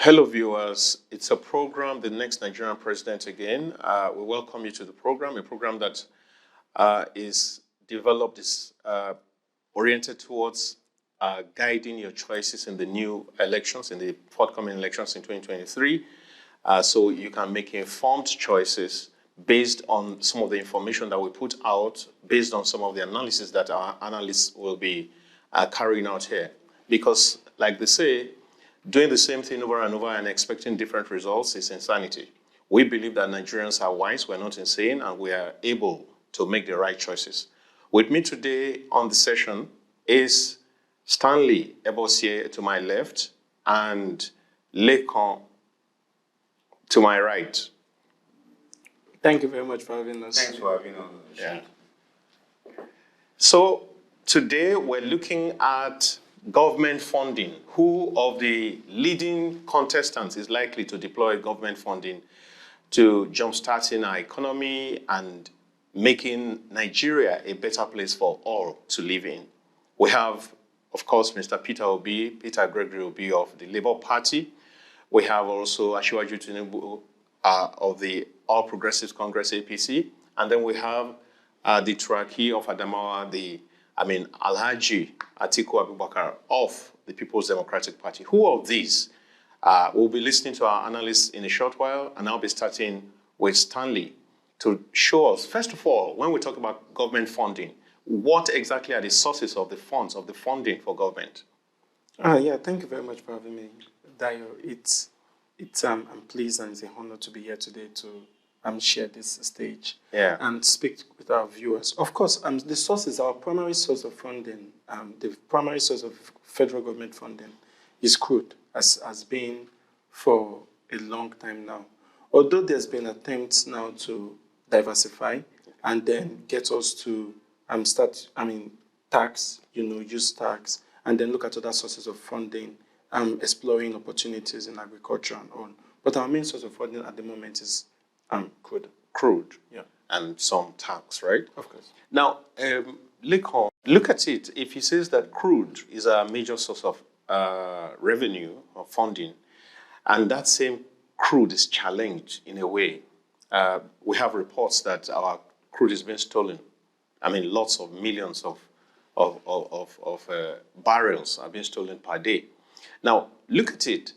Hello, viewers. It's a program, The Next Nigerian President Again. We welcome you to the program, a program that is developed, is oriented towards guiding your choices in the new elections, in the forthcoming elections in 2023, so you can make informed choices based on some of the information that we put out, based on some of the analysis that our analysts will be carrying out here. Because, like they say, doing the same thing over and over and expecting different results is insanity. We believe that Nigerians are wise, we're not insane, and we are able to make the right choices. With me today on the session is Stanley Ebosie to my left and Lekon to my right. Thank you very much for having us. Thanks for having us. Yeah. So today we're looking at government funding. Who of the leading contestants is likely to deploy government funding to jumpstarting our economy and making Nigeria a better place for all to live in? We have, of course, Mr. Peter Gregory Obi of the Labour Party. We have also Asiwaju Tinubu of the All Progressives Congress, APC. And then we have the Turaki of Adamawa, Alhaji Atiku Abubakar of the People's Democratic Party. Who of these? We'll be listening to our analysts in a short while, and I'll be starting with Stanley to show us, first of all, when we talk about government funding, what exactly are the sources of the funds, of the funding for government? Thank you very much for having me, Dayo. I'm pleased and it's an honor to be here today to share this stage and speak with our viewers. Of course, the sources, our primary source of funding, the primary source of federal government funding is crude, has been for a long time now. Although there's been attempts now to diversify and then get us to use tax, and then look at other sources of funding, exploring opportunities in agriculture and on. But our main source of funding at the moment is crude. Crude, yeah. And some tax, right? Of course. Now, Lekon, look at it. If he says that crude is a major source of revenue or funding, and that same crude is challenged in a way, we have reports that our crude is being stolen. Lots of millions of barrels are being stolen per day. Now, look at it.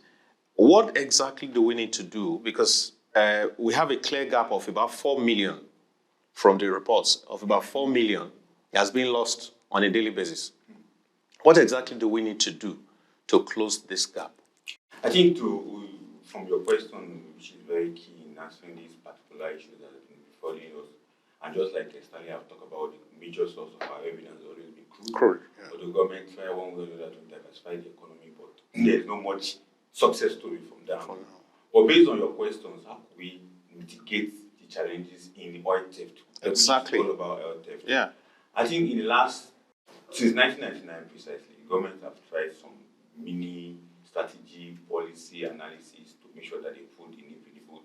What exactly do we need to do? Because we have a clear gap of about 4 million from the reports of about 4 million has been lost on a daily basis. What exactly do we need to do to close this gap? I think from your question, which is very key in answering this particular issue that has been before us, and just like Stanley have talked about, the major source of our revenue has always been crude. Yeah. But the government try one way or another to diversify the economy, but there's not much success story from that. But based on your questions, how can we mitigate the challenges in the oil theft? Exactly. All about oil theft. Yeah. I think since 1999 precisely, the government have tried some mini strategy, policy analysis to make sure that they put in the food.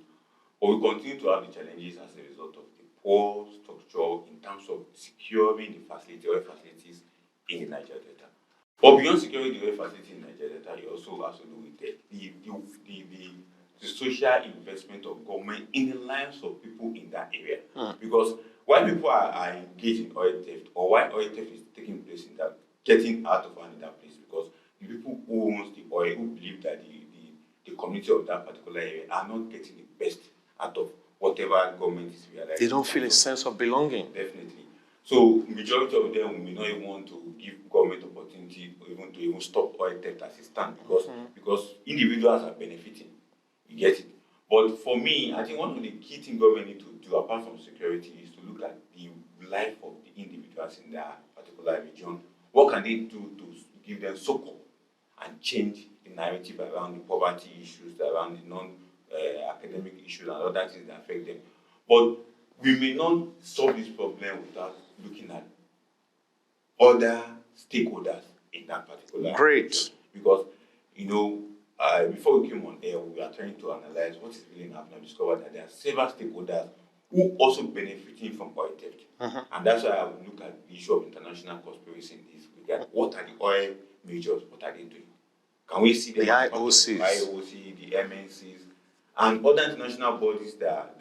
But we continue to have the challenges as a result of the poor structure in terms of securing the oil facilities in the Niger Delta. But beyond securing the oil facility in the Niger Delta, it also has to do with the social investment of government in the lives of people in that area. Because why people are engaged in oil theft, or why oil theft is taking place in that, getting out of hand in that place, because the people who owns the oil, who believe that the community of that particular area are not getting the best out of whatever government is realizing. They don't feel a sense of belonging. Definitely. So majority of them may not even want to give government opportunity to even stop oil theft as it stands, because individuals are benefiting. You get it. But for me, I think one of the key things government need to do, apart from security, is to look at the life of the individuals in that particular region. What can they do to give them succor and change the narrative around the poverty issues, around the non-academic issues and other things that affect them? But we may not solve this problem without looking at other stakeholders in that particular Great. region. Because, before we came on air, we are trying to analyze what is really happening and discover that there are several stakeholders who also benefiting from oil theft. And that's why I would look at the issue of international conspiracy in this regard. What are the oil majors? What are they doing? Can we see them the IOC, the MNCs, and other international bodies that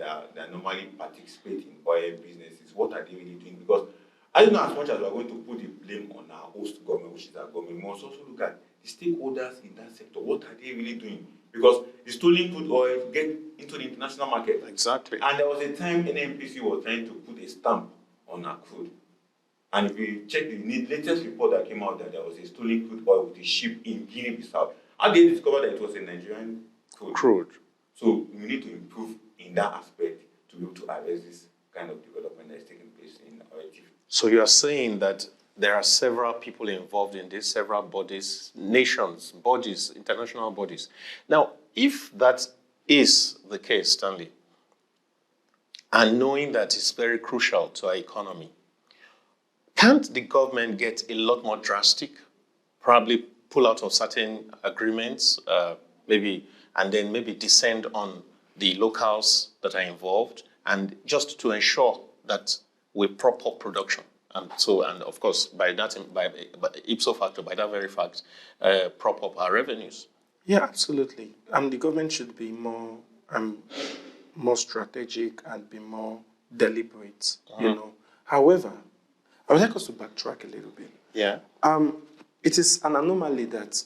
normally participate in oil businesses? What are they really doing? Because I don't know, as much as we're going to put the blame on our host government, which is our government, we must also look at the stakeholders in that sector. What are they really doing? Because the stolen crude oil get into the international market. Exactly. And there was a time NNPC was trying to put a stamp on our crude. And if you check the latest report that came out, that there was a stolen crude oil with a ship in Guinea-Bissau, how did they discover that it was a Nigerian crude? So we need to improve in that aspect to be able to address this kind of development that is taking place in our region. So you are saying that there are several people involved in this, several bodies, nations, bodies, international bodies. Now, if that is the case, Stanley, and knowing that it's very crucial to our economy, can't the government get a lot more drastic, probably pull out of certain agreements, and then maybe descend on the locals that are involved, and just to ensure that we prop up production? And of course, by ipso facto, by that very fact, prop up our revenues. Yeah, absolutely. The government should be more strategic and be more deliberate. However, I would like us to backtrack a little bit. Yeah. It is an anomaly that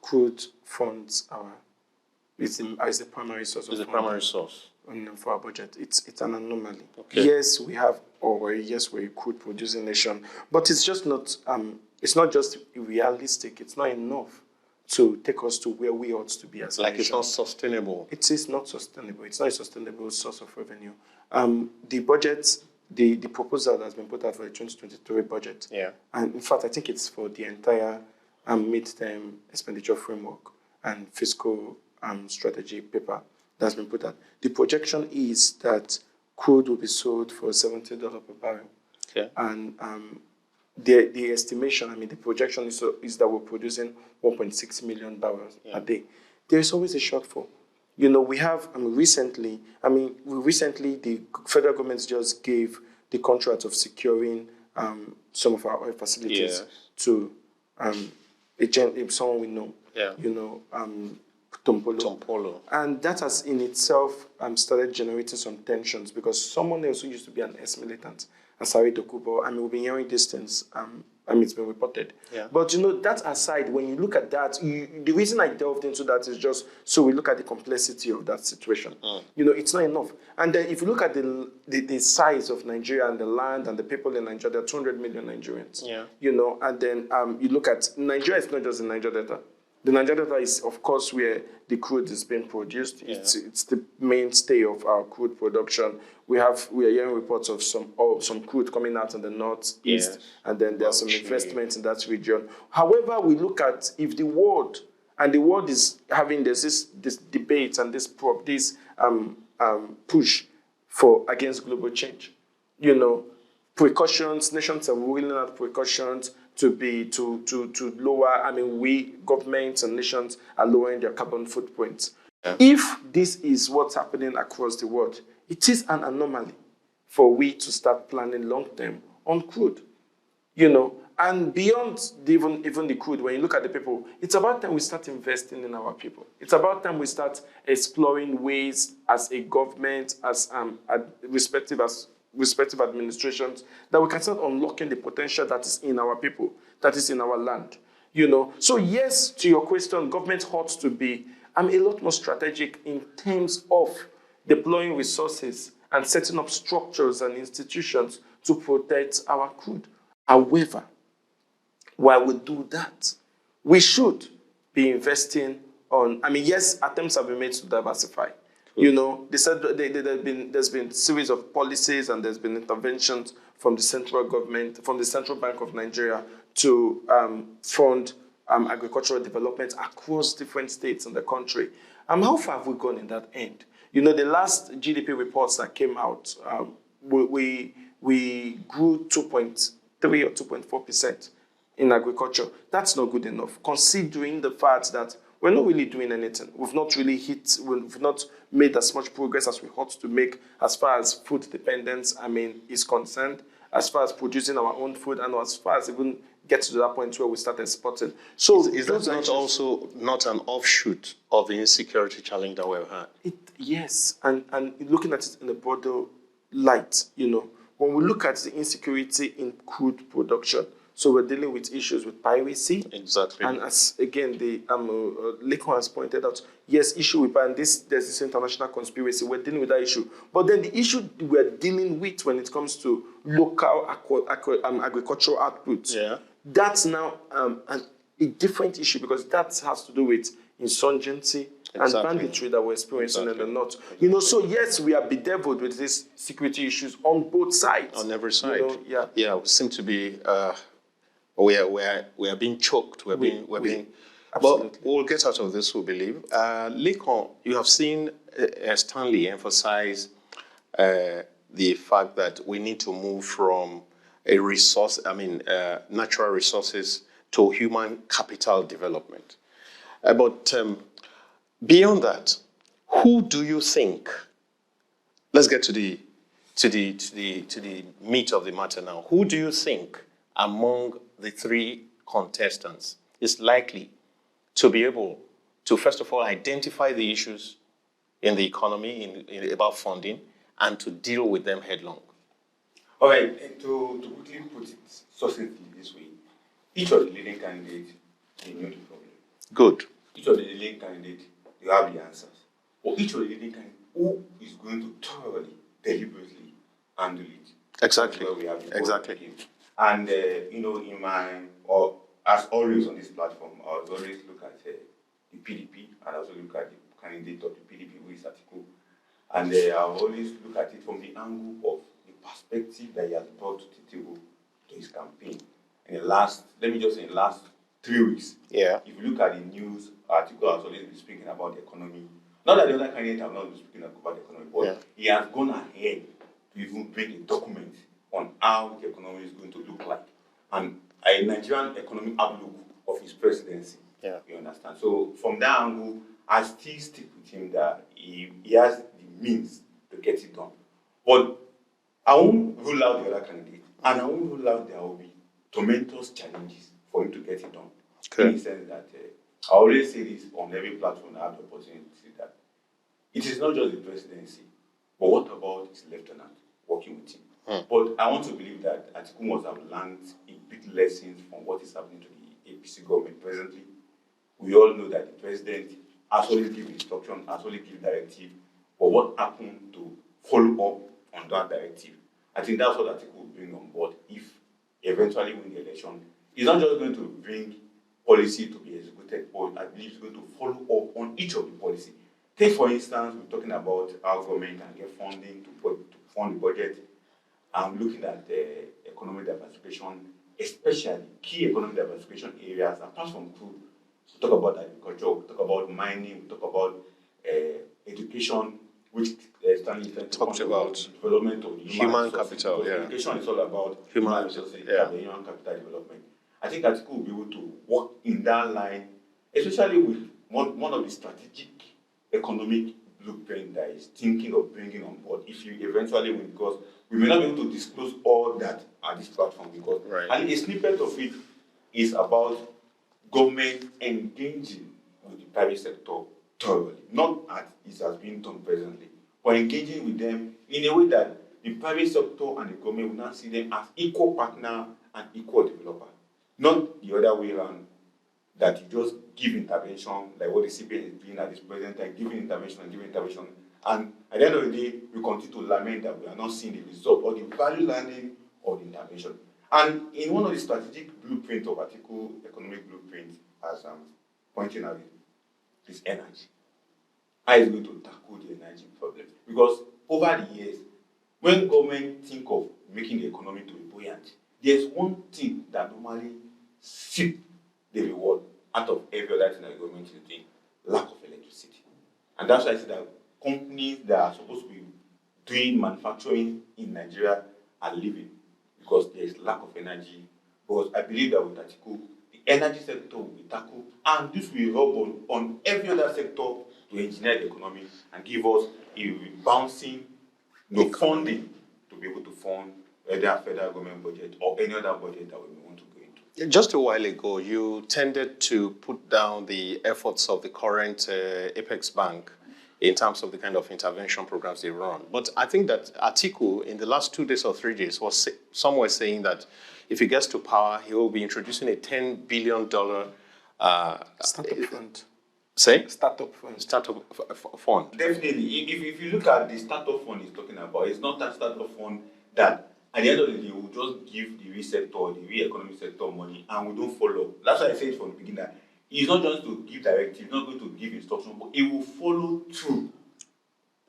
crude funds is the primary source of funding. The primary source For our budget. It's an anomaly. Okay. Yes, we're a crude producing nation, but it's just not. It's not just realistic. It's not enough to take us to where we ought to be as a nation. It's not sustainable. It is not sustainable. It's not a sustainable source of revenue. The budget, the proposal that has been put out for the 2023 budget. Yeah. And in fact, I think it's for the entire mid-term expenditure framework and fiscal strategy paper that's been put out. The projection is that crude will be sold for $70 per barrel. Okay. And the estimation, the projection is that we're producing 1.6 million barrels a day. There is always a shortfall. We have recently, the federal government just gave the contract of securing some of our oil facilities to someone we know. Yeah. Tompolo. And that has in itself started generating some tensions, because someone else who used to be an ex-militant, Asari Dokubo, we've been hearing these things, it's been reported. Yeah. But that aside, when you look at that, the reason I delved into that is just so we look at the complexity of that situation. It's not enough. And then if you look at the size of Nigeria and the land and the people in Nigeria, there are 200 million Nigerians. Yeah. And then you look at Nigeria, it's not just the Niger Delta. The Niger Delta is, of course, where the crude is being produced. Yeah. It's the mainstay of our crude production. We are hearing reports of some crude coming out in the northeast, and then there's some investment in that region. However, we look at if the world is having this debate and this push against global change. Precautions. Nations are willing out precautions to lower. We governments and nations are lowering their carbon footprints. Yeah. If this is what's happening across the world, it is an anomaly for we to start planning long term on crude. And beyond even the crude, when you look at the people, it's about time we start investing in our people. It's about time we start exploring ways as a government, as respective administrations, that we can start unlocking the potential that is in our people, that is in our land. So yes, to your question, government ought to be a lot more strategic in terms of deploying resources and setting up structures and institutions to protect our crude. However, while we do that, we should be investing on, yes, attempts have been made to diversify. They said there's been a series of policies and there's been interventions from the central government, from the Central Bank of Nigeria to fund agricultural development across different states in the country. How far have we gone in that end? The last GDP reports that came out, we grew 2.3 or 2.4% in agriculture. That's not good enough, considering the fact that we're not really doing anything. We've not made as much progress as we ought to make as far as food dependence, is concerned, as far as producing our own food, and as far as even get to that point where we start exporting. So is that not also not an offshoot of the insecurity challenge that we've had? Yes, and looking at it in a broader light, when we look at the insecurity in crude production, so we're dealing with issues with piracy. Exactly. And as again, the Lekon has pointed out, yes, issue with and there's this international conspiracy. We're dealing with that issue, but then the issue we're dealing with when it comes to local agricultural output, that's now a different issue, because that has to do with insurgency and banditry that we're experiencing in the north. So yes, we are bedeviled with these security issues on both sides. On every side. Yeah, we seem to be. We are being choked. We're being. But we'll get out of this, we believe. Lekon, you have seen Stanley emphasize the fact that we need to move from natural resources to human capital development. But beyond that, who do you think? Let's get to the meat of the matter now. Who do you think among the three contestants is likely to be able to, first of all, identify the issues in the economy about funding and to deal with them headlong? All right, and to quickly put it succinctly this way, each of the leading candidates, they know the problem. Good. Each of the leading candidates, they have the answers. Or each of the leading candidates, who is going to thoroughly, deliberately handle it. Exactly. Exactly. And, as always on this platform, I always look at the PDP, and I also look at the candidate of the PDP, who is Atiku. And I always look at it from the angle of the perspective that he has brought to the table to his campaign. In the last 3 weeks, if you look at the news, Atiku has always been speaking about the economy. Not that the other candidates have not been speaking about the economy, but he has gone ahead to even bring a document on how the economy is going to look like, and a Nigerian economic outlook of his presidency. You understand? So from that angle, I still stick with him that he has the means to get it done. But I won't rule out the other candidate, and I won't rule out there will be tremendous challenges for him to get it done. In the sense that I always say this on every platform I have the opportunity to say that it is not just the presidency, but what about his lieutenant working with him? But I want to believe that Atiku must have learned a big lessons from what is happening to the APC government presently. We all know that the president has only given instruction, has only given directive, but what happened to follow up on that directive? I think that's what Atiku will bring on board if eventually win the election. He's not just going to bring policy to be executed, but I believe he's going to follow up on each of the policy. Take, for instance, we're talking about how government can get funding to fund the budget. I'm looking at the economic diversification, especially key economic diversification areas, apart from crude. We talk about agriculture, we talk about mining, we talk about education, which Stanley talked about development of human capital. Education is all about human resources, human capital development. I think Atiku will be able to work in that line, especially with one of the strategic economic blueprint that is thinking of bringing on board if you eventually win, because we may not be able to disclose all that at this platform, because and a snippet of it is about government engaging with the private sector thoroughly, not as it has been done presently, but engaging with them in a way that the private sector and the government will now see them as equal partner and equal developer, not the other way around, that you just give intervention, like what the CBN is doing at this present time, giving intervention, and at the end of the day, we continue to lament that we are not seeing the result or the value landing of the intervention. And in one of the strategic blueprints of Atiku economic blueprint, as I'm pointing out, is energy. How is going to tackle the energy problem? Because over the years, when government think of making the economy to be buoyant, there's one thing that normally sip the reward out of every other thing that the government is doing: lack of electricity. And that's why I say that companies that are supposed to be doing manufacturing in Nigeria are leaving, because there is lack of energy. Because I believe that with Atiku, the energy sector will be tackled, and this will rub on every other sector to engineer the economy and give us a bouncing funding to be able to fund whether federal government budget or any other budget that we want to go into. Just a while ago, you tended to put down the efforts of the current Apex Bank in terms of the kind of intervention programs they run. But I think that Atiku, in the last 2 days or 3 days, was somewhere saying that if he gets to power, he will be introducing a $10 billion startup fund. Say? Startup fund. Startup fund. Definitely. If you look at the startup fund he's talking about, it's not that startup fund that at the end of the day, we'll just give the real sector, the real economic sector money, and we don't follow. That's why I said from the beginning that he's not just to give directives, he's not going to give instructions, but he will follow through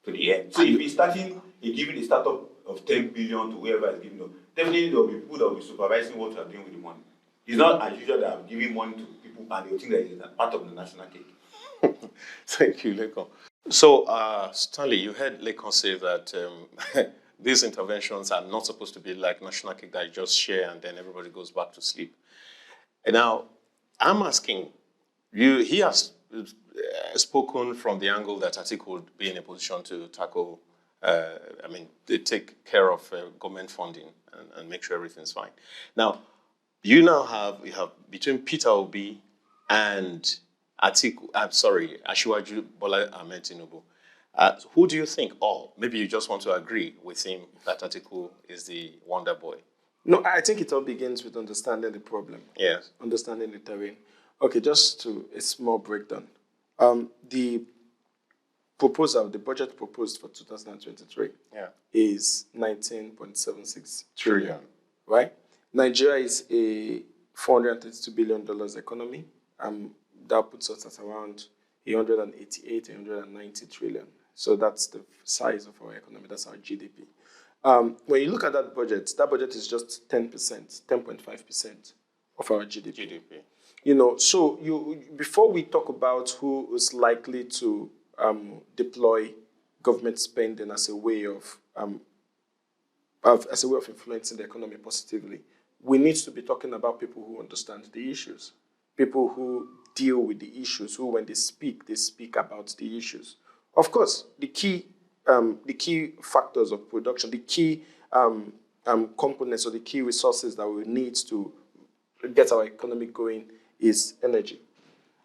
to the end. So if he's starting, giving a startup of 10 billion to whoever is giving them, definitely there will be people that will be supervising what you are doing with the money. It's not as usual that I'm giving money to people and they will think that it's part of the national cake. Thank you, Lekon. So, Stanley, you heard Lekon say that these interventions are not supposed to be like national cake that you just share and then everybody goes back to sleep. And now, I'm asking you, he has spoken from the angle that Atiku would be in a position to tackle, they take care of government funding and make sure everything's fine. Now, you have between Peter Obi and Asiwaju Bola Ahmed Tinubu. Who do you think, or maybe you just want to agree with him that Atiku is the wonder boy? No, I think it all begins with understanding the problem. Yes. Understanding the terrain. Okay, just to a small breakdown. The budget proposed for 2023 is 19.76 trillion, right? Nigeria is a $432 billion economy. That puts us at around 188, 190 trillion. So that's the size of our economy. That's our GDP. When you look at that budget is just 10%, 10.5% of our GDP. So before we talk about who is likely to deploy government spending as a way of influencing the economy positively, we need to be talking about people who understand the issues, people who deal with the issues, who when they speak about the issues. Of course, the key factors of production, the key components or the key resources that we need to get our economy going is energy.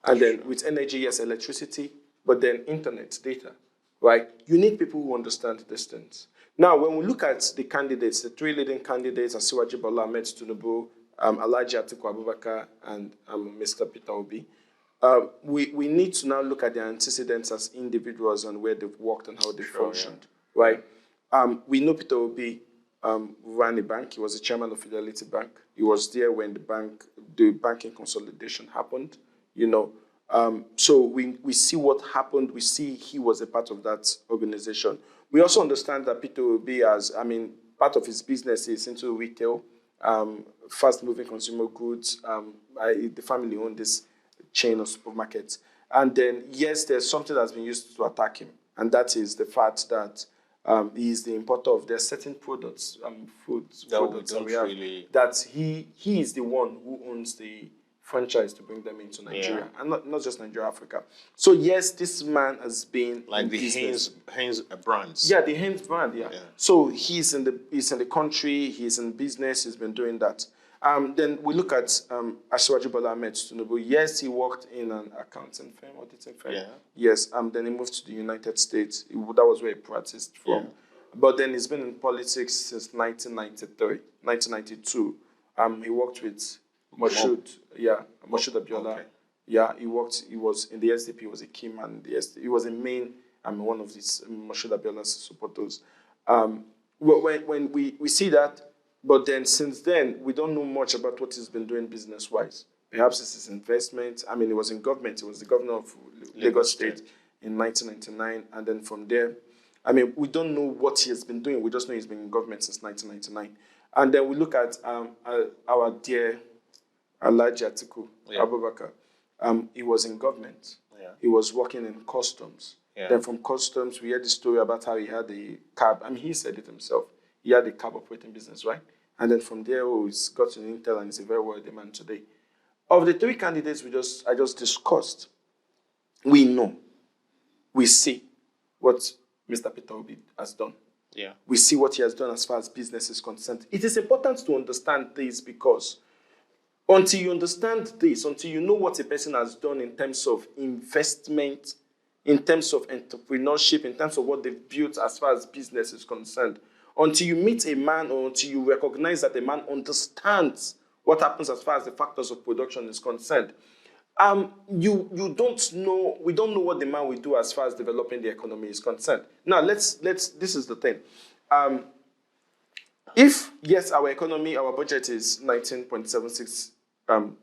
And then with energy, yes, electricity, but then internet, data, right? You need people who understand these things. Now, when we look at the candidates, the three leading candidates, Asiwaju Bola Ahmed Tinubu, Alhaji Atiku Abubakar, and Mr. Peter Obi, we need to now look at their antecedents as individuals and where they've worked and how they functioned, right? We know Peter Obi ran a bank. He was the chairman of Fidelity Bank. He was there when the banking consolidation happened, So we see what happened. We see he was a part of that organization. We also understand that Peter Obi part of his business is into retail, fast-moving consumer goods. The family owned this chain of supermarkets. And then, yes, there's something that's been used to attack him, and that is the fact that he is the importer of their certain products, that he is the one who owns the franchise to bring them into Nigeria, and not just Nigeria, Africa. So yes, this man has been like the Heinz brands. Yeah, the Heinz brand. Yeah. So he's in the country. He's in business. He's been doing that. Then we look at Asiwaju Bola Ahmed Tinubu. Yes, he worked in an accounting firm, auditing firm. Yeah. Yes. Then he moved to the United States. That was where he practiced from. Yeah. But then he's been in politics since 1993, 1992. He worked with Moshood Abiola. Okay. Yeah, he was in the SDP. He was a key man in the SDP. He was a main, one of these Moshood Abiola's supporters. When we see that, but then since then, we don't know much about what he's been doing business-wise. Perhaps it's his investment. He was in government. He was the governor of Lagos State in 1999. And then from there, we don't know what he has been doing. We just know he's been in government since 1999. And then we look at our dear Alhaji Atiku Abubakar. He was in government. Yeah. He was working in customs. Yeah. Then from customs, we heard the story about how he had a cab. He said it himself. He had a cab operating business, right? And then from there, he's got an Intel and he's a very wealthy man today. Of the three candidates I just discussed, we know, we see what Mr. Peter Obi has done. Yeah. We see what he has done as far as business is concerned. It is important to understand this because Until you understand this, until you know what a person has done in terms of investment, in terms of entrepreneurship, in terms of what they've built as far as business is concerned, until you meet a man or until you recognize that a man understands what happens as far as the factors of production is concerned, you don't know, we don't know what the man will do as far as developing the economy is concerned. Now, this is the thing. If, yes, our economy, our budget is 19.76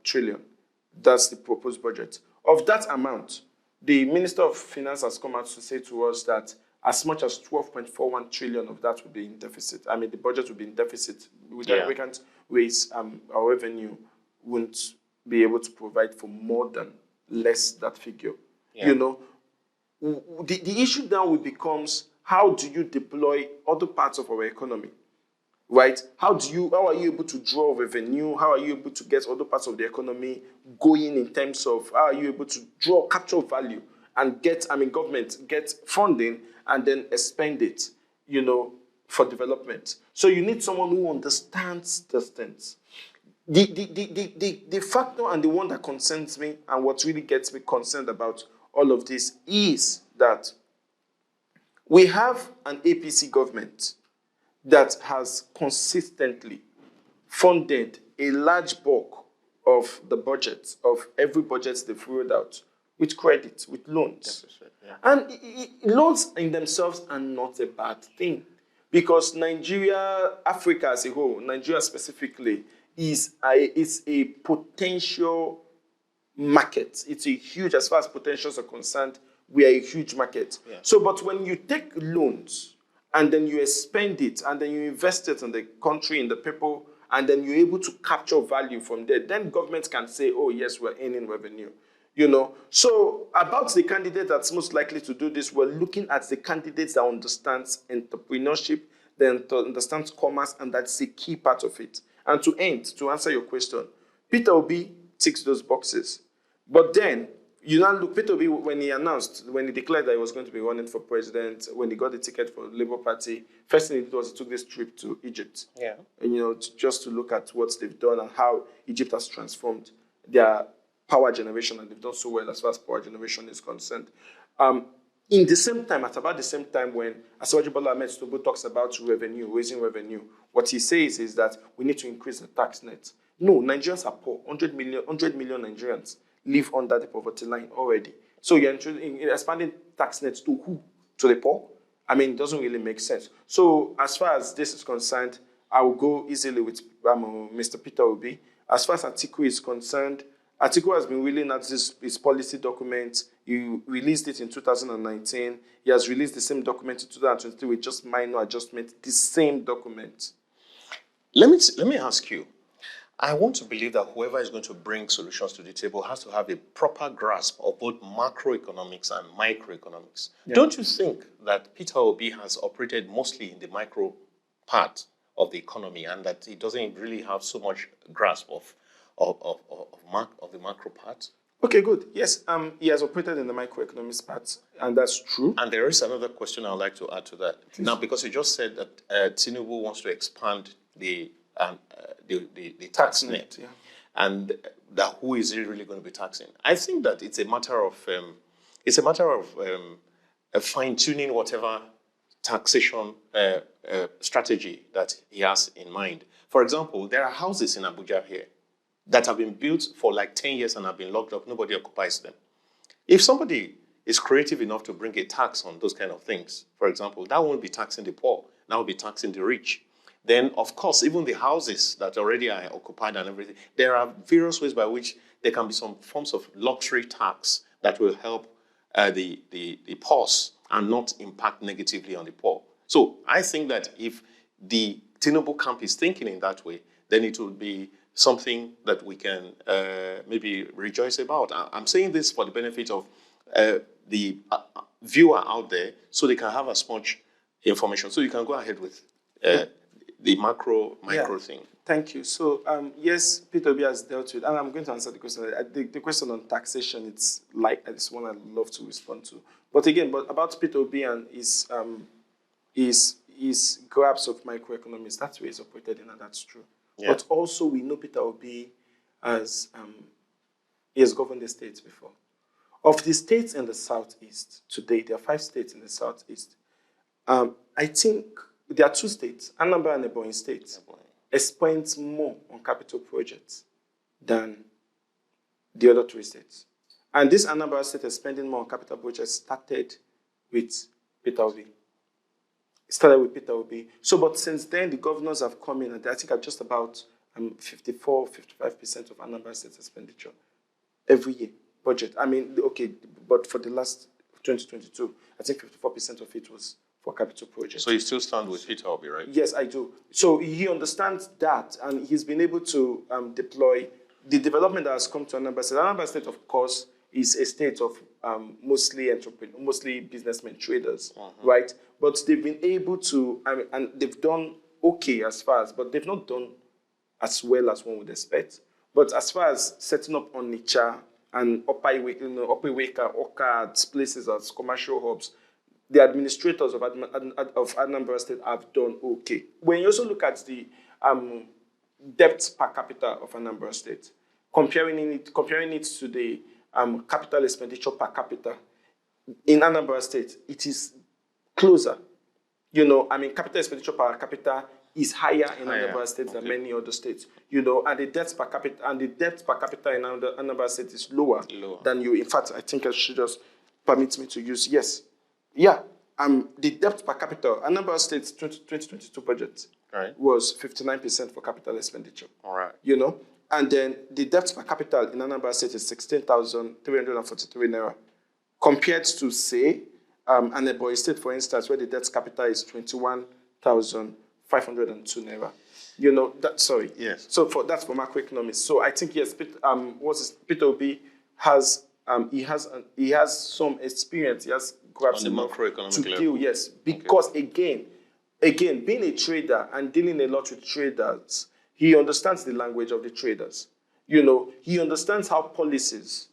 trillion, that's the proposed budget. Of that amount, the Minister of Finance has come out to say to us that as much as 12.41 trillion of that will be in deficit. I mean, the budget will be in deficit. We can't raise our revenue, won't be able to provide for more than less that figure. Yeah. You know, the issue now becomes, how do you deploy other parts of our economy? Right? How are you able to draw revenue? How are you able to get other parts of the economy going in terms of how are you able to capture value and government get funding and then expend it, for development. So you need someone who understands these things. The factor and the one that concerns me and what really gets me concerned about all of this is that we have an APC government that has consistently funded a large bulk of the budget, of every budget they've rolled out, with credit, with loans. Yeah. And loans in themselves are not a bad thing, because Nigeria, Africa as a whole, Nigeria specifically, is a potential market. It's a huge, as far as potentials are concerned, we are a huge market. Yeah. So, but when you take loans, and then you expend it, and then you invest it in the country, in the people, and then you're able to capture value from there, then government can say, oh, yes, we're earning revenue. So about the candidate that's most likely to do this, we're looking at the candidates that understands entrepreneurship, that understands commerce, and that's a key part of it. And to answer your question, Peter Obi ticks those boxes. But then, you now look, Peter Obi, when he declared that he was going to be running for president, when he got the ticket for the Labour Party, first thing he did was he took this trip to Egypt. Yeah. And, just to look at what they've done and how Egypt has transformed their power generation, and they've done so well as far as power generation is concerned. In the same time, at about the same time when Asiwaju Bola Ahmed Tinubu talks about raising revenue, what he says is that we need to increase the tax net. No, Nigerians are poor. 100 million Nigerians live under the poverty line already. So you're expanding tax nets to who? To the poor? I mean, it doesn't really make sense. So as far as this is concerned, I will go easily with Mr. Peter Obi. As far as Atiku is concerned, Atiku has been willing at his policy document. He released it in 2019. He has released the same document in 2023 with just minor adjustments, the same document. Let me ask you, I want to believe that whoever is going to bring solutions to the table has to have a proper grasp of both macroeconomics and microeconomics. Yeah. Don't you think that Peter Obi has operated mostly in the micro part of the economy and that he doesn't really have so much grasp of the macro part? Okay, good. Yes, he has operated in the microeconomics part, and that's true. And there is another question I'd like to add to that. Please. Now, because you just said that Tinubu wants to expand the tax net, yeah. And that who is he really going to be taxing? I think that it's a matter of fine-tuning whatever taxation strategy that he has in mind. For example, there are houses in Abuja here that have been built for like 10 years and have been locked up. Nobody occupies them. If somebody is creative enough to bring a tax on those kind of things, for example, that won't be taxing the poor. That will be taxing the rich. Then, of course, even the houses that already are occupied and everything, there are various ways by which there can be some forms of luxury tax that will help the poor and not impact negatively on the poor. So I think that if the Tinubu camp is thinking in that way, then it will be something that we can maybe rejoice about. I'm saying this for the benefit of the viewer out there, so they can have as much information. So you can go ahead with the micro thing. Thank you. So yes, Peter Obi has dealt with, and I'm going to answer the question. The question on taxation, it's one I'd love to respond to. But again, about Peter Obi and his grasp of microeconomics, that's where he's operated in, and that's true. Yeah. But also we know Peter Obi as he has governed the states before. Of the states in the southeast today, there are 5 states in the southeast. I think there are 2 states, Anambra and Ebonyi states, spends more on capital projects than the other 3 states. And this Anambra state is spending more on capital projects started with Peter Obi. So, but since then, the governors have come in, and I think just about 55% of Anambra State's expenditure every year budget. I mean, okay, but for the last 2022, I think 54% of it was for capital projects. So you still stand with Peter Obi, right? Yes, I do. So he understands that, and he's been able to deploy the development that has come to Anambra State. Anambra State, of course, is a state of mostly entrepreneurs, mostly businessmen, traders, right? But they've been able to, and they've done okay as far as, but they've not done as well as one would expect. But as far as setting up Onitsha and Upper Iweka, Orchards, places as commercial hubs, the administrators of Anambra State have done okay. When you also look at the debt per capita of Anambra State, comparing it to the capital expenditure per capita in Anambra State, it is closer. Capital expenditure per capita is higher in Anambra State than many other states. And the debt per capita in Anambra State is lower than you. In fact, I think I should just permit me to use the debt per capita. Anambra State's 2022 budget was 59% for capital expenditure. All right. And then the debt per capita in Anambra State is 16,343 naira, compared to, say, an Ebonyi State, for instance, where the debt capita is 21,502 naira. Yes. So that's for macroeconomics. So I think yes, Peter Obi has some experience. He has grasped on the macroeconomic level. Yes, because again, being a trader and dealing a lot with traders, he understands the language of the traders. He understands how policies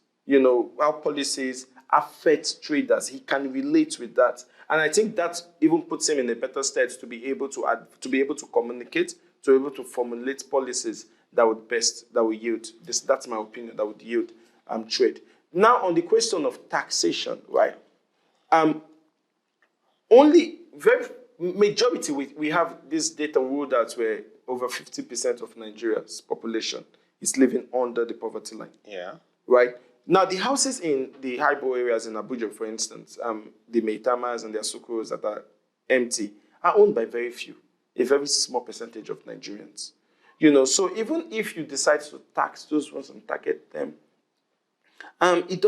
affect traders. He can relate with that, and I think that even puts him in a better stead to be able to communicate, to be able to formulate policies that would yield this. That's my opinion. That would yield trade. Now on the question of taxation, right? Majority we have this data ruled out where over 50% of Nigeria's population is living under the poverty line. Yeah. Right? Now, the houses in the Haibo areas in Abuja, for instance, the Meitamas and the Asukos that are empty, are owned by very few, a very small percentage of Nigerians. So even if you decide to tax those ones and target them, it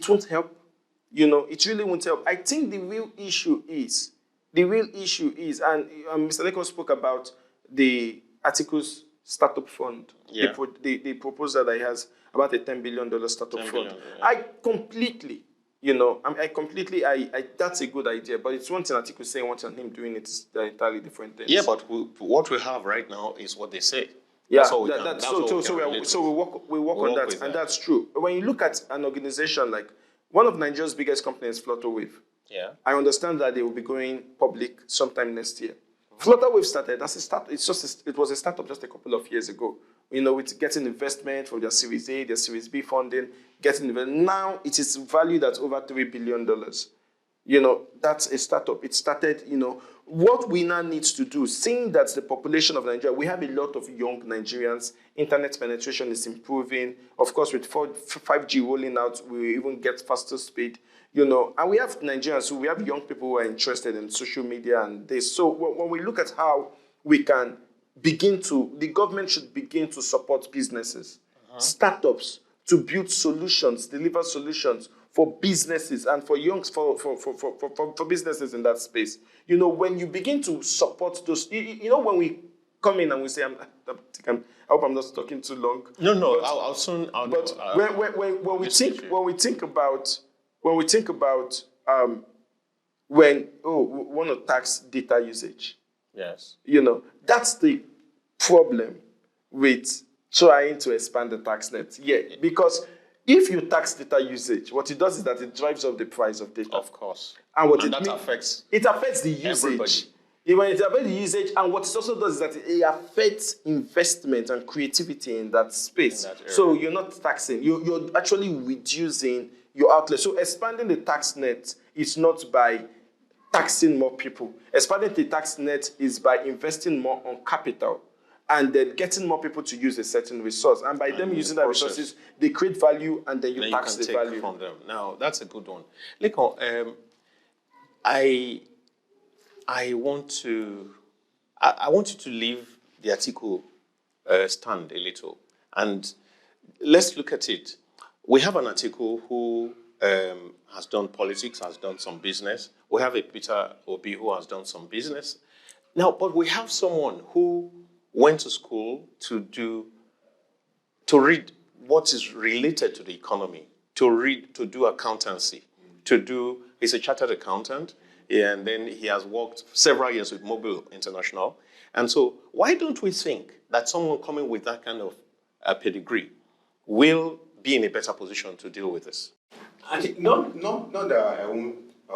won't help. It really won't help. I think the real issue is, and Mr. Leko spoke about the Articles Startup Fund, the proposal that he has about a $10 billion startup fund. I completely, that's a good idea, but it's one thing Atiku saying, one thing him doing it is entirely different things. Yeah, but what we have right now is what they say. Yeah, so we work on that, and that's true. When you look at an organization like one of Nigeria's biggest companies, Flutterwave, I understand that they will be going public sometime next year. Flutterwave started as a start. It was a startup just a couple of years ago. With getting investment from their Series A, their Series B funding, now it is valued at over $3 billion. That's a startup. It started. What we now need to do, seeing that the population of Nigeria, we have a lot of young Nigerians. Internet penetration is improving. Of course, with 5G rolling out, we even get faster speed. And we have Nigerians, we have young people who are interested in social media and this. So when we look at how we can the government should begin to support businesses, startups, to build solutions, deliver solutions for businesses and for businesses in that space. When you begin to support those, when we come in and we say, I hope I'm not talking too long. No, I'll soon. When we think about want to tax data usage. Yes. That's the problem with trying to expand the tax net. Yeah, because if you tax data usage, what it does is that it drives up the price of data. Of course. And that affects the usage. Everybody. When it affects the usage, and what it also does is that it affects investment and creativity in that space. So you're not taxing, you're actually reducing your outlay. So expanding the tax net is not by taxing more people. Expanding the tax net is by investing more on capital and then getting more people to use a certain resource. And by them using that resources, they create value and then you tax the value from them. Now, that's a good one. Lekon, I want you to leave the article stand a little, and let's look at it. We have an article who has done politics, has done some business. We have a Peter Obi who has done some business. Now, but we have someone who went to school to read what is related to the economy, to do accountancy, he's a chartered accountant, and then he has worked several years with Mobile International. And so why don't we think that someone coming with that kind of pedigree will be in a better position to deal with this? I think not that I won't,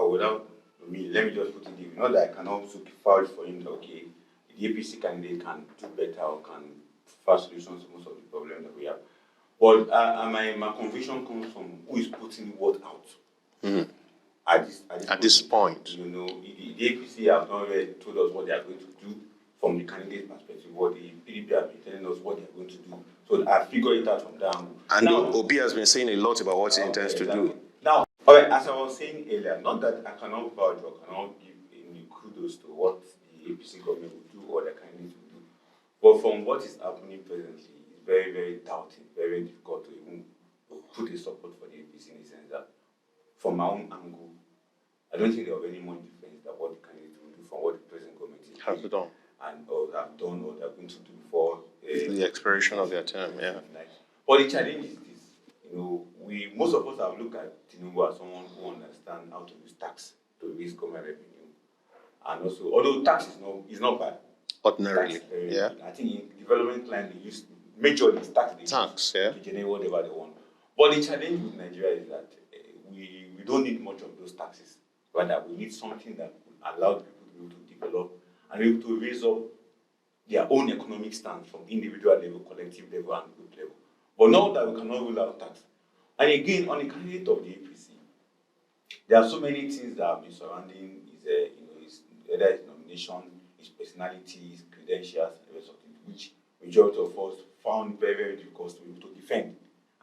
without me, let me just put it in, not that I can also vouch for him that, okay, the APC candidate can do better or can find solutions to most of the problems that we have. But my conviction comes from who is putting what out. Mm-hmm. At this point. You know, the APC have not really told us what they are going to do from the candidate perspective, what the PDP have been telling us what they are going to do. So I figured it out from that angle. And now, Obi has been saying a lot about what he intends to do. Now, all right, as I was saying earlier, not that I cannot vouch or cannot give any kudos to what the APC government will do or the candidate will do, but from what is happening presently, it's very, very doubting, very difficult to even put a support for the APC in the sense that, from my own angle, I don't think there will be any more difference than what the candidate will do from what the present government is doing. And or have done or they're going to do before the expiration of their term, yeah. But the challenge is this, you know, most of us have looked at Tinubu as someone who understands how to use tax to raise government revenue. And also, although tax is not bad. Ordinarily, yeah. I think in development line they use majorly tax yeah, to generate whatever they want. But the challenge with Nigeria is that we don't need much of those taxes. Rather, we need something that will allow people to be able to develop and be able to raise up their own economic stance from individual level, collective level, and group level. But now that we cannot rule out tax. And again, on the candidate of the APC, there are so many things that have been surrounding either his nomination, his personality, his credentials, and the rest of it, which majority of us found very, very difficult to be able to defend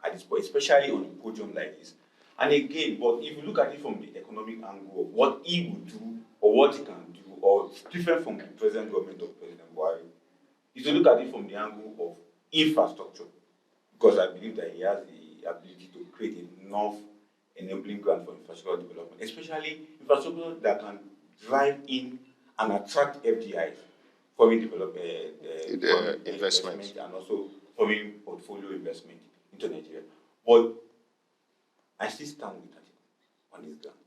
at this point, especially on a podium like this. And again, but if you look at it from the economic angle of what he would do or what he can do, or different from the present government of President Buhari, is to look at it from the angle of infrastructure, because I believe that he has the ability to create enough enabling grant for infrastructural development, especially infrastructure that can drive in and attract FDIs, foreign development investment, and also foreign portfolio investment into Nigeria. But I still stand with that on his ground.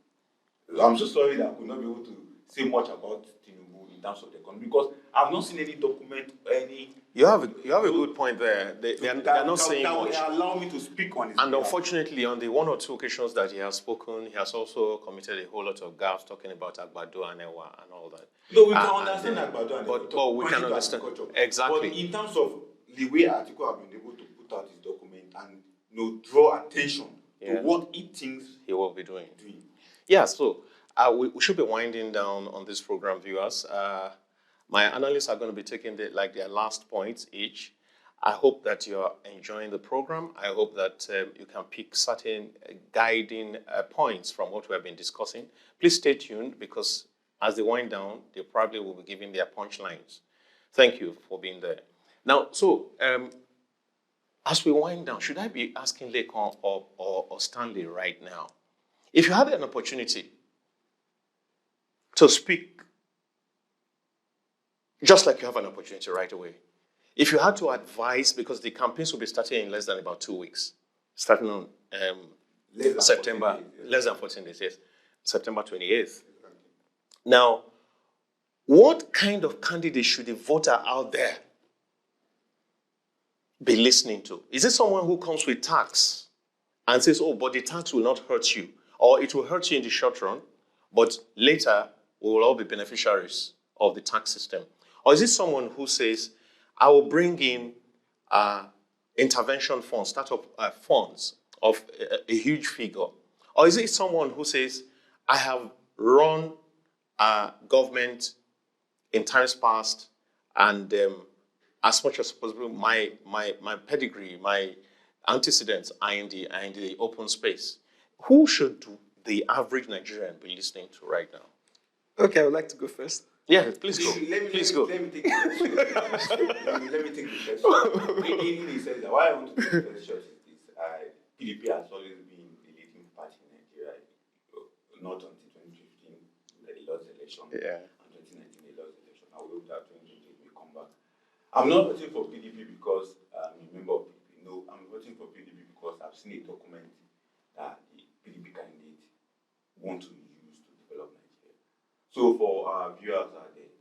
I'm so sorry that I could not be able to say much about Tinubu in terms of the economy because I've not seen any document, any. You have a good point there. They are not saying much. That will allow me to speak on his And unfortunately, on the one or two occasions that he has spoken, he has also committed a whole lot of gaffes talking about Agbado and Ewa and all that. No, we can understand Agbado and Ewa. But we can understand. Exactly. But in terms of the way Atiku have been able to put out his document and draw attention to what he thinks he will be doing. Yeah, so we should be winding down on this program, viewers. My analysts are going to be taking their last points each. I hope that you're enjoying the program. I hope that you can pick certain guiding points from what we have been discussing. Please stay tuned because as they wind down, they probably will be giving their punchlines. Thank you for being there. Now, so as we wind down, should I be asking Lekon or Stanley right now? If you had an opportunity to speak just like you have an opportunity right away, if you had to advise, because the campaigns will be starting in less than about 2 weeks, starting on September, less than 14 days, yes, September 28th. Now, what kind of candidate should the voter out there be listening to? Is it someone who comes with tax and says, oh, but the tax will not hurt you, or it will hurt you in the short run, but later we will all be beneficiaries of the tax system? Or is it someone who says, I will bring in intervention funds, startup funds of a huge figure? Or is it someone who says, I have run government in times past, and as much as possible, my pedigree, my antecedents are in the open space? Who should the average Nigerian be listening to right now? Okay, I would like to go first. Yeah, please go. Please go. Let me take the question. let me take the question. He says that why I want to take the question is this. PDP has always been the leading party in Nigeria, not until 2015 that they lost the election. Yeah. And 2019 they lost the election. I hope that 2020 will come back. I'm not voting for PDP because I'm a member of PDP. No, I'm voting for PDP because I've seen a document that the PDP candidate want to use to develop Nigeria. So for our viewers out there,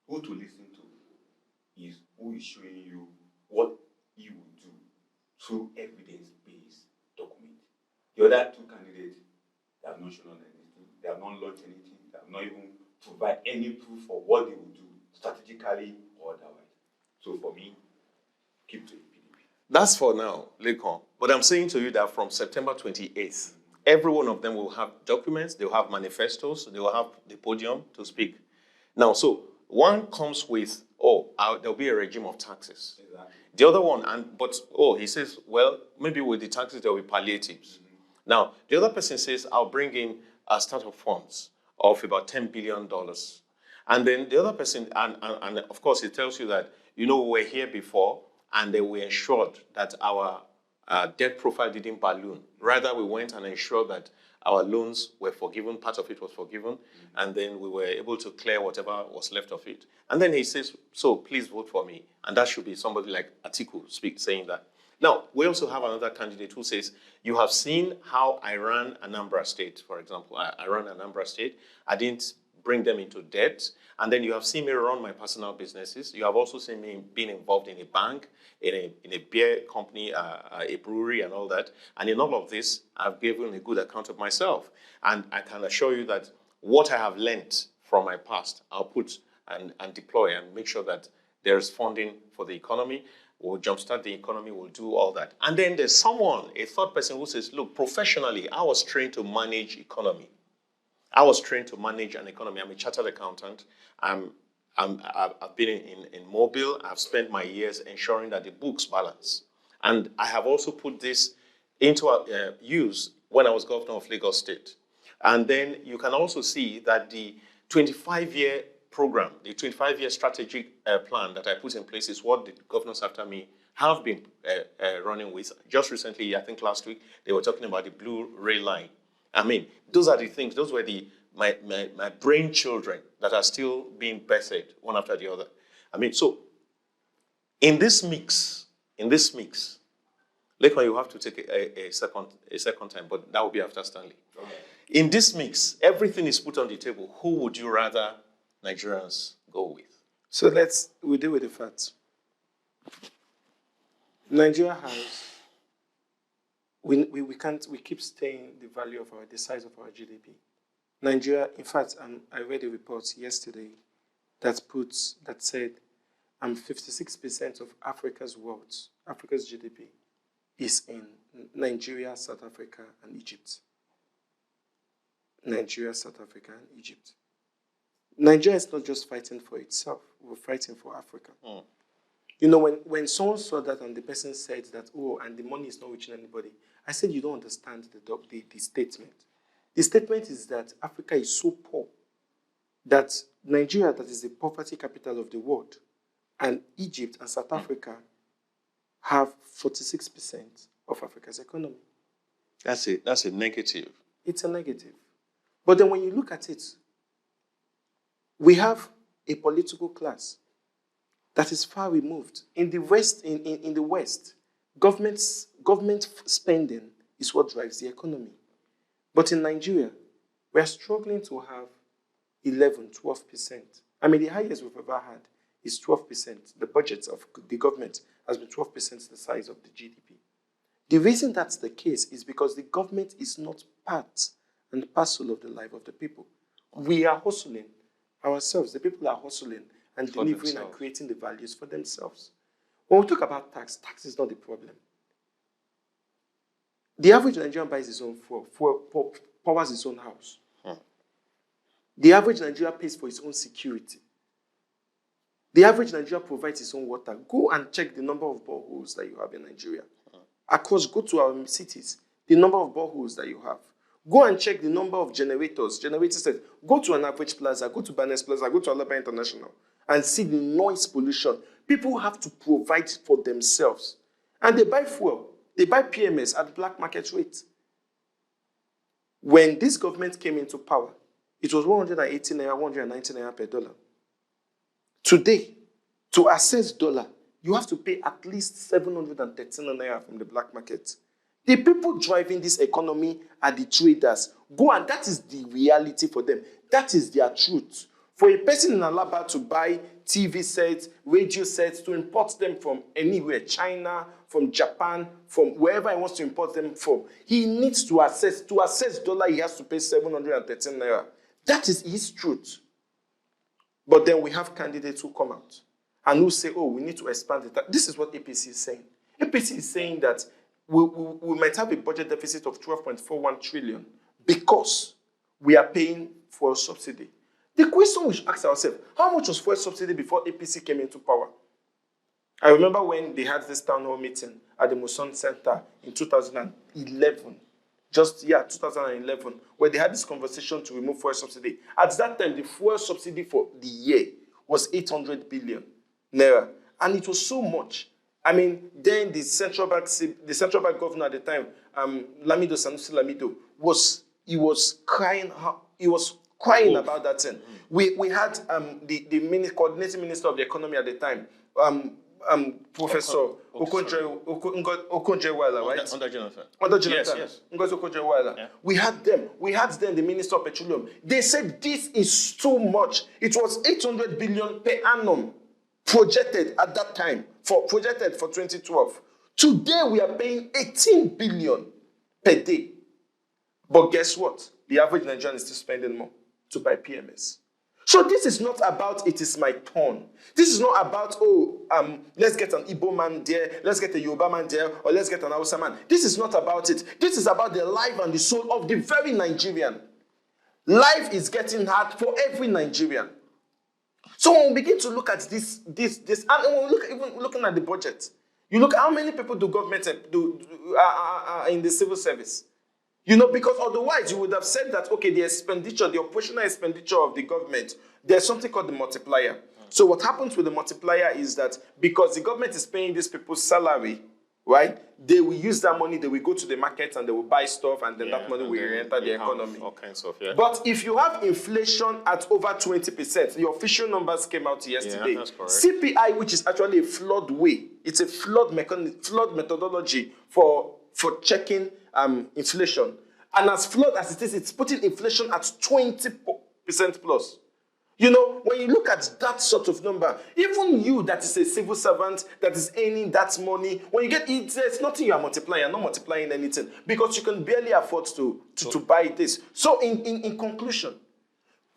who to listen to is who is showing you what he will do through evidence-based document. The other two candidates, they have not shown anything, they have not launched anything, they have not even provided any proof of what they will do strategically or otherwise. So for me, keep to the PDP. That's for now, Lekon. But I'm saying to you that from September 28th, every one of them will have documents, they will have manifestos, they will have the podium to speak. Now, so one comes with, there'll be a regime of taxes. Exactly. The other one, he says, well, maybe with the taxes there'll be palliatives. Mm-hmm. Now, the other person says, I'll bring in a startup funds of about $10 billion. And then the other person, and of course, he tells you that, we were here before, and they were ensured that our debt profile didn't balloon. Rather, we went and ensured that our loans were forgiven, part of it was forgiven, and then we were able to clear whatever was left of it. And then he says, so please vote for me. And that should be somebody like Atiku saying that. Now, we also have another candidate who says, you have seen how I ran Anambra State, for example. I ran Anambra State. I didn't bring them into debt. And then you have seen me run my personal businesses. You have also seen me being involved in a bank, in a beer company, a brewery and all that. And in all of this, I've given a good account of myself. And I can assure you that what I have learned from my past, I'll put and deploy and make sure that there's funding for the economy. We'll jumpstart the economy, we'll do all that. And then there's someone, a third person who says, look, professionally, I was trained to manage economy. I was trained to manage an economy. I'm a chartered accountant. I've been in Mobile. I've spent my years ensuring that the books balance. And I have also put this into use when I was governor of Lagos State. And then you can also see that the 25-year program, the 25-year strategic plan that I put in place is what the governors after me have been running with. Just recently, I think last week, they were talking about the Blue Rail Line. I mean, those are the things, those were my brain children that are still being birthed one after the other. I mean, so in this mix, later you have to take a second time, but that will be after Stanley. Okay. In this mix, everything is put on the table. Who would you rather Nigerians go with? So we deal with the facts. Nigeria has, we keep staying the value of the size of our GDP. Nigeria, in fact, I read a report yesterday that said 56% of Africa's GDP is in Nigeria, South Africa, and Egypt. Nigeria, South Africa, and Egypt. Nigeria is not just fighting for itself, we're fighting for Africa. Mm. You know, when someone saw that and the person said that, and the money is not reaching anybody, I said, you don't understand the statement. The statement is that Africa is so poor that Nigeria, that is the poverty capital of the world, and Egypt and South Africa have 46% of Africa's economy. That's a negative. It's a negative. But then when you look at it, we have a political class that is far removed. In the West, in the West, government spending is what drives the economy. But in Nigeria, we are struggling to have 11, 12%. I mean, the highest we've ever had is 12%. The budget of the government has been 12% the size of the GDP. The reason that's the case is because the government is not part and parcel of the life of the people. We are hustling Ourselves, the people that are hustling and delivering and creating the values for themselves. When we talk about tax is not the problem. The average Nigerian buys his own fuel, powers his own house. The average Nigerian pays for his own security. The average Nigerian provides his own water. Go and check the number of boreholes that you have in Nigeria. Across, go to our cities, the number of boreholes that you have. Go and check the number of generators. Generators said, go to an average plaza, go to Barnes Plaza, go to Alaba International, and see the noise pollution. People have to provide for themselves. And they buy fuel. They buy PMS at black market rate. When this government came into power, it was 180 naira, 190 naira per dollar. Today, to access dollar, you have to pay at least 713 naira from the black market. The people driving this economy are the traders. Go and that is the reality for them. That is their truth. For a person in Alaba to buy TV sets, radio sets, to import them from anywhere, China, from Japan, from wherever he wants to import them from, he needs to access dollar, he has to pay 713 naira. That is his truth. But then we have candidates who come out and who say, oh, we need to expand it. This is what APC is saying. APC is saying that we might have a budget deficit of 12.41 trillion because we are paying for a subsidy. The question we should ask ourselves, how much was fuel subsidy before APC came into power? I remember when they had this town hall meeting at the Muson Center in 2011. 2011, where they had this conversation to remove fuel subsidy. At that time, the fuel subsidy for the year was 800 billion naira. And it was so much. I mean, then the central bank governor at the time, Lamido Sanusi Lamido, was crying about that thing. We had the coordinating minister of the economy at the time, Professor Okonjo-Iweala, right? Under Jonathan. Yes. Ngozi Okonjo-Iweala. Yeah. We had them, the Minister of Petroleum. They said this is too much. It was 800 billion per annum projected at that time, projected for 2012. Today we are paying 18 billion per day. But guess what? The average Nigerian is still spending more to buy PMS. So this is not about it is my turn. This is not about, let's get an Igbo man there, let's get a Yoruba man there, or let's get an Hausa man. This is not about it. This is about the life and the soul of the very Nigerian. Life is getting hard for every Nigerian. So when we begin to look at this, and when we look, even looking at the budget, you look how many people do government do in the civil service. You know, because otherwise you would have said that, okay, the operational expenditure of the government, there's something called the multiplier. So what happens with the multiplier is that because the government is paying these people's salary, right, they will use that money, they will go to the market and they will buy stuff and then that money will enter the economy. All kinds of, yeah. But if you have inflation at over 20%, the official numbers came out yesterday. Yeah, that's correct. CPI, which is actually a flawed way, it's a flawed methodology for checking inflation. And as flawed as it is, it's putting inflation at 20% plus. You know, when you look at that sort of number, even you that is a civil servant that is earning that money, when you get it, there's nothing you are multiplying. You're not multiplying anything because you can barely afford to buy this. So in conclusion,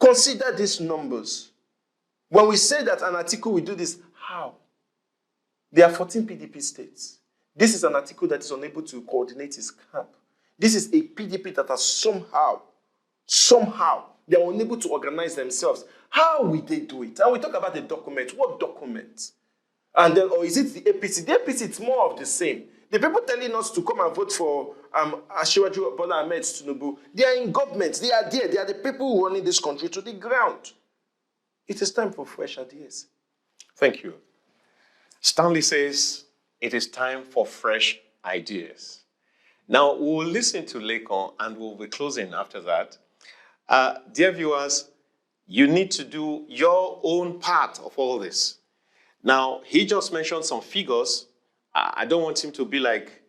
consider these numbers. When we say that an article will do this, how? There are 14 PDP states. This is an article that is unable to coordinate his camp. This is a PDP that has somehow, they are unable to organize themselves. How will they do it? And we talk about the document. What document? And then, or is it the APC? The APC, it's more of the same. The people telling us to come and vote for Asiwaju Bola Ahmed Tinubu, they are in government. They are there. They are the people running this country to the ground. It is time for fresh ideas. Thank you. Stanley says it is time for fresh ideas. Now, we'll listen to Lekon and we'll be closing after that. Dear viewers, you need to do your own part of all this. Now, he just mentioned some figures. I don't want him to be like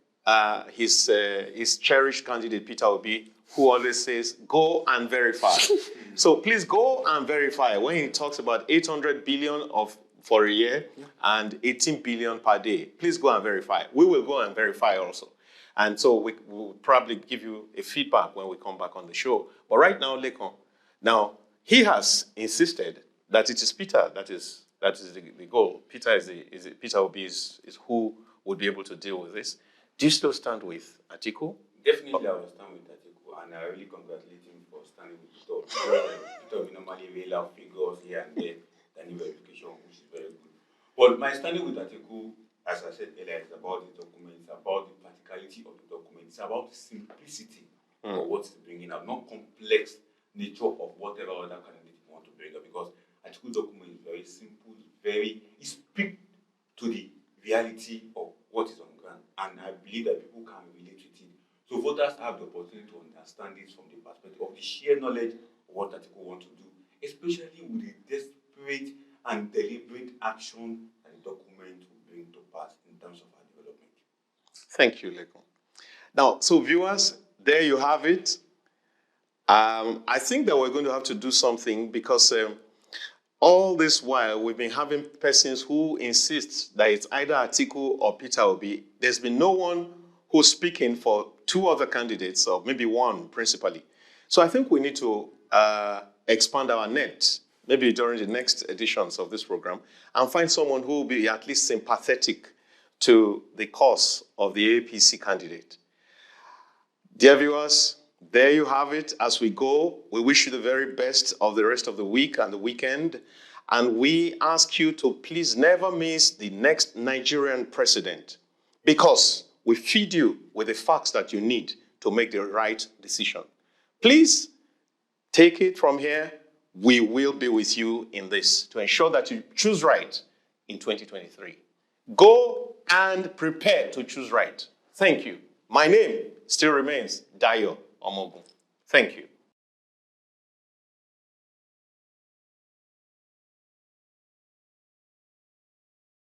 his cherished candidate, Peter Obi, who always says, go and verify. So please go and verify. When he talks about 800 billion for a year and 18 billion per day, please go and verify. We will go and verify also. And so we will probably give you a feedback when we come back on the show. But right now, Lekon, now he has insisted that it is Peter that is the goal. Peter Obi is who would be able to deal with this. Do you still stand with Atiku? Definitely, I will stand with Atiku, and I really congratulate him for standing with Peter. Peter will normally rail out figures here and there, than verification, which is very good. But my standing with Atiku, as I said earlier, is about the document, it's about the practicality of the document, it's about the simplicity of what it's bringing up, not complex nature of whatever other candidate you want to bring up, because Atiku document is very simple, it speaks to the reality of what is on ground, and I believe that people can relate with it. So voters have the opportunity to understand this from the perspective of the sheer knowledge of what Atiku wants to do, especially with the desperate and deliberate action that the document will bring to pass in terms of our development. Thank you, Lekon. Now, so viewers, there you have it. I think that we're going to have to do something because all this while we've been having persons who insist that it's either Atiku or Peter Obi. There's been no one who's speaking for two other candidates, or maybe one principally. So I think we need to expand our net, maybe during the next editions of this program, and find someone who will be at least sympathetic to the cause of the APC candidate. Dear viewers, there you have it. As we go, we wish you the very best of the rest of the week and the weekend. And we ask you to please never miss the next Nigerian president, because we feed you with the facts that you need to make the right decision. Please take it from here. We will be with you in this to ensure that you choose right in 2023. Go and prepare to choose right. Thank you. My name still remains Dayo Omogun. Thank you.